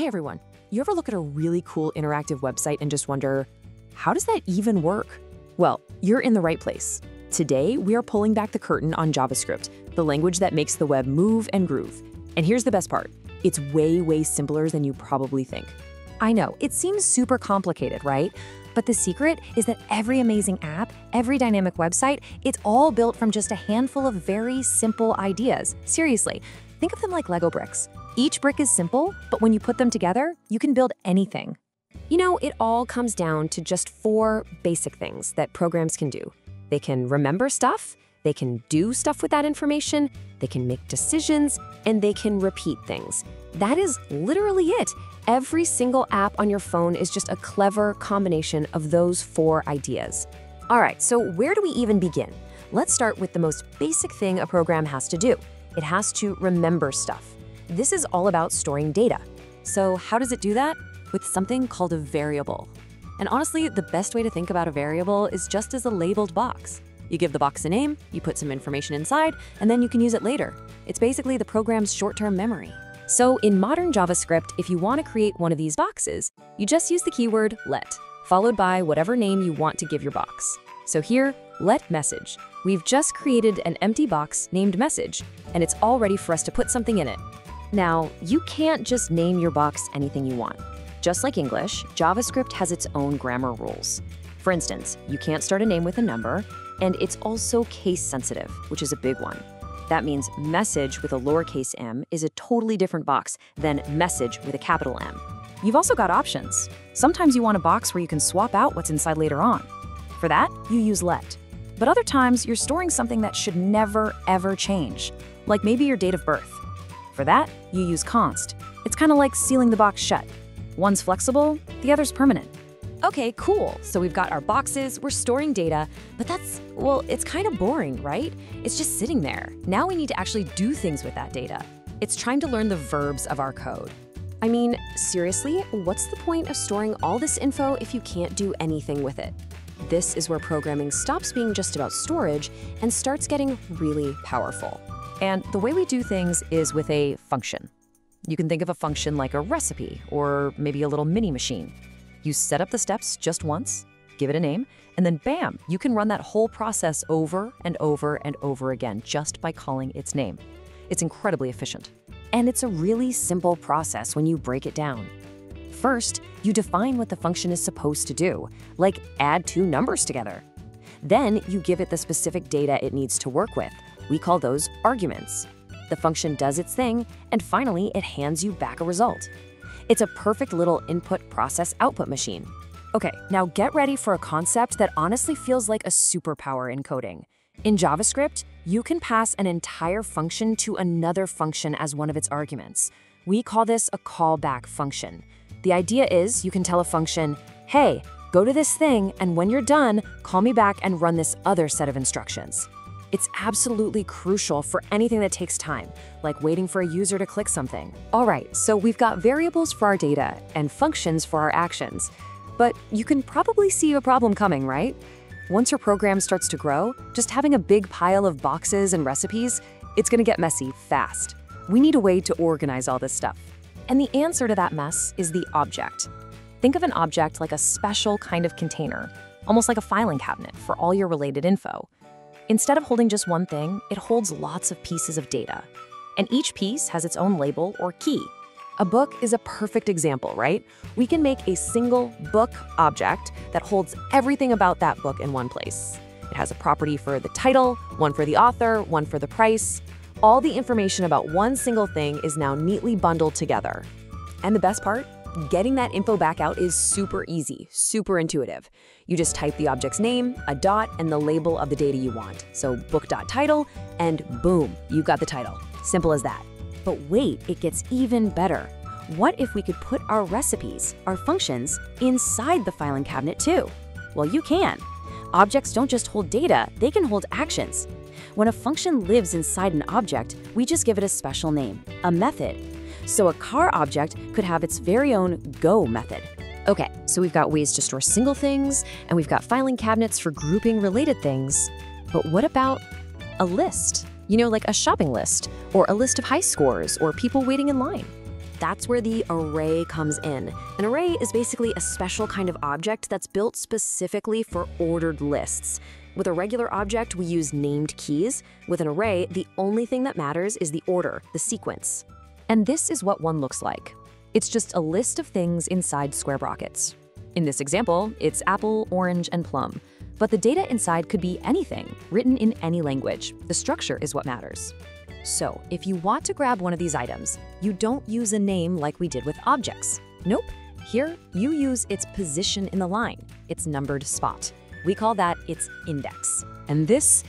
Hey everyone, you ever look at a really cool interactive website and just wonder, how does that even work? Well, you're in the right place. Today, we are pulling back the curtain on JavaScript, the language that makes the web move and groove. And here's the best part. It's way simpler than you probably think. I know, it seems super complicated, right? But the secret is that every amazing app, every dynamic website, it's all built from just a handful of very simple ideas. Seriously, think of them like Lego bricks. Each brick is simple, but when you put them together, you can build anything. You know, it all comes down to just 4 basic things that programs can do. They can remember stuff, they can do stuff with that information, they can make decisions, and they can repeat things. That is literally it. Every single app on your phone is just a clever combination of those 4 ideas. All right, so where do we even begin? Let's start with the most basic thing a program has to do. It has to remember stuff. This is all about storing data. So how does it do that? With something called a variable. And honestly, the best way to think about a variable is just as a labeled box. You give the box a name, you put some information inside, and then you can use it later. It's basically the program's short-term memory. So in modern JavaScript, if you want to create one of these boxes, you just use the keyword let, followed by whatever name you want to give your box. So here, let message. We've just created an empty box named message, and it's all ready for us to put something in it. Now, you can't just name your box anything you want. Just like English, JavaScript has its own grammar rules. For instance, you can't start a name with a number, and it's also case sensitive, which is a big one. That means message with a lowercase m is a totally different box than message with a capital M. You've also got options. Sometimes you want a box where you can swap out what's inside later on. For that, you use let. But other times, you're storing something that should never, ever change, like maybe your date of birth. For that, you use const. It's kind of like sealing the box shut. One's flexible, the other's permanent. Okay, cool. So we've got our boxes, we're storing data, but it's kind of boring, right? It's just sitting there. Now we need to actually do things with that data. It's trying to learn the verbs of our code. I mean, seriously, what's the point of storing all this info if you can't do anything with it? This is where programming stops being just about storage and starts getting really powerful. And the way we do things is with a function. You can think of a function like a recipe or maybe a little mini machine. You set up the steps just once, give it a name, and then bam, you can run that whole process over and over and over again just by calling its name. It's incredibly efficient. And it's a really simple process when you break it down. First, you define what the function is supposed to do, like add 2 numbers together. Then you give it the specific data it needs to work with. We call those arguments. The function does its thing, and finally, it hands you back a result. It's a perfect little input-process-output machine. Okay, now get ready for a concept that honestly feels like a superpower in coding. In JavaScript, you can pass an entire function to another function as one of its arguments. We call this a callback function. The idea is you can tell a function, hey, go to this thing, and when you're done, call me back and run this other set of instructions. It's absolutely crucial for anything that takes time, like waiting for a user to click something. All right, so we've got variables for our data and functions for our actions. But you can probably see a problem coming, right? Once your program starts to grow, just having a big pile of boxes and recipes, it's gonna get messy fast. We need a way to organize all this stuff. And the answer to that mess is the object. Think of an object like a special kind of container, almost like a filing cabinet for all your related info. Instead of holding just one thing, it holds lots of pieces of data. And each piece has its own label or key. A book is a perfect example, right? We can make a single book object that holds everything about that book in one place. It has a property for the title, one for the author, one for the price. All the information about one single thing is now neatly bundled together. And the best part? Getting that info back out is super easy, super intuitive. You just type the object's name, a dot, and the label of the data you want. So book.title, and boom, you've got the title. Simple as that. But wait, it gets even better. What if we could put our recipes, our functions, inside the filing cabinet too? Well, you can. Objects don't just hold data, they can hold actions. When a function lives inside an object, we just give it a special name, a method. So a car object could have its very own go method. Okay, so we've got ways to store single things, and we've got filing cabinets for grouping related things. But what about a list? You know, like a shopping list, or a list of high scores, or people waiting in line. That's where the array comes in. An array is basically a special kind of object that's built specifically for ordered lists. With a regular object, we use named keys. With an array, the only thing that matters is the order, the sequence. And this is what one looks like. It's just a list of things inside square brackets. In this example, it's apple, orange, and plum. But the data inside could be anything, written in any language. The structure is what matters. So, if you want to grab one of these items, you don't use a name like we did with objects. Nope. Here, you use its position in the line, its numbered spot. We call that its index. And this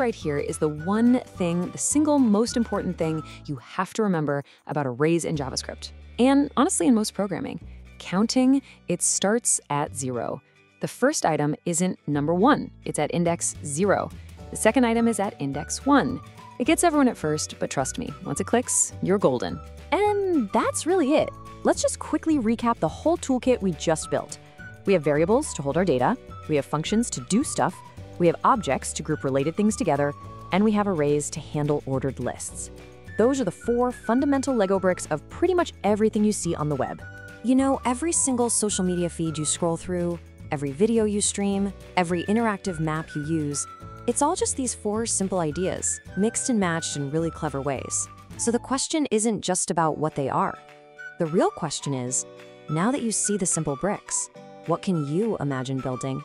right here is the one thing, the single most important thing you have to remember about arrays in JavaScript. And honestly, in most programming, counting, it starts at 0. The first item isn't number 1, it's at index 0. The second item is at index 1. It gets everyone at first, but trust me, once it clicks, you're golden. And that's really it. Let's just quickly recap the whole toolkit we just built. We have variables to hold our data, we have functions to do stuff, we have objects to group related things together, and we have arrays to handle ordered lists. Those are the 4 fundamental Lego bricks of pretty much everything you see on the web. You know, every single social media feed you scroll through, every video you stream, every interactive map you use, it's all just these 4 simple ideas, mixed and matched in really clever ways. So the question isn't just about what they are. The real question is, now that you see the simple bricks, what can you imagine building?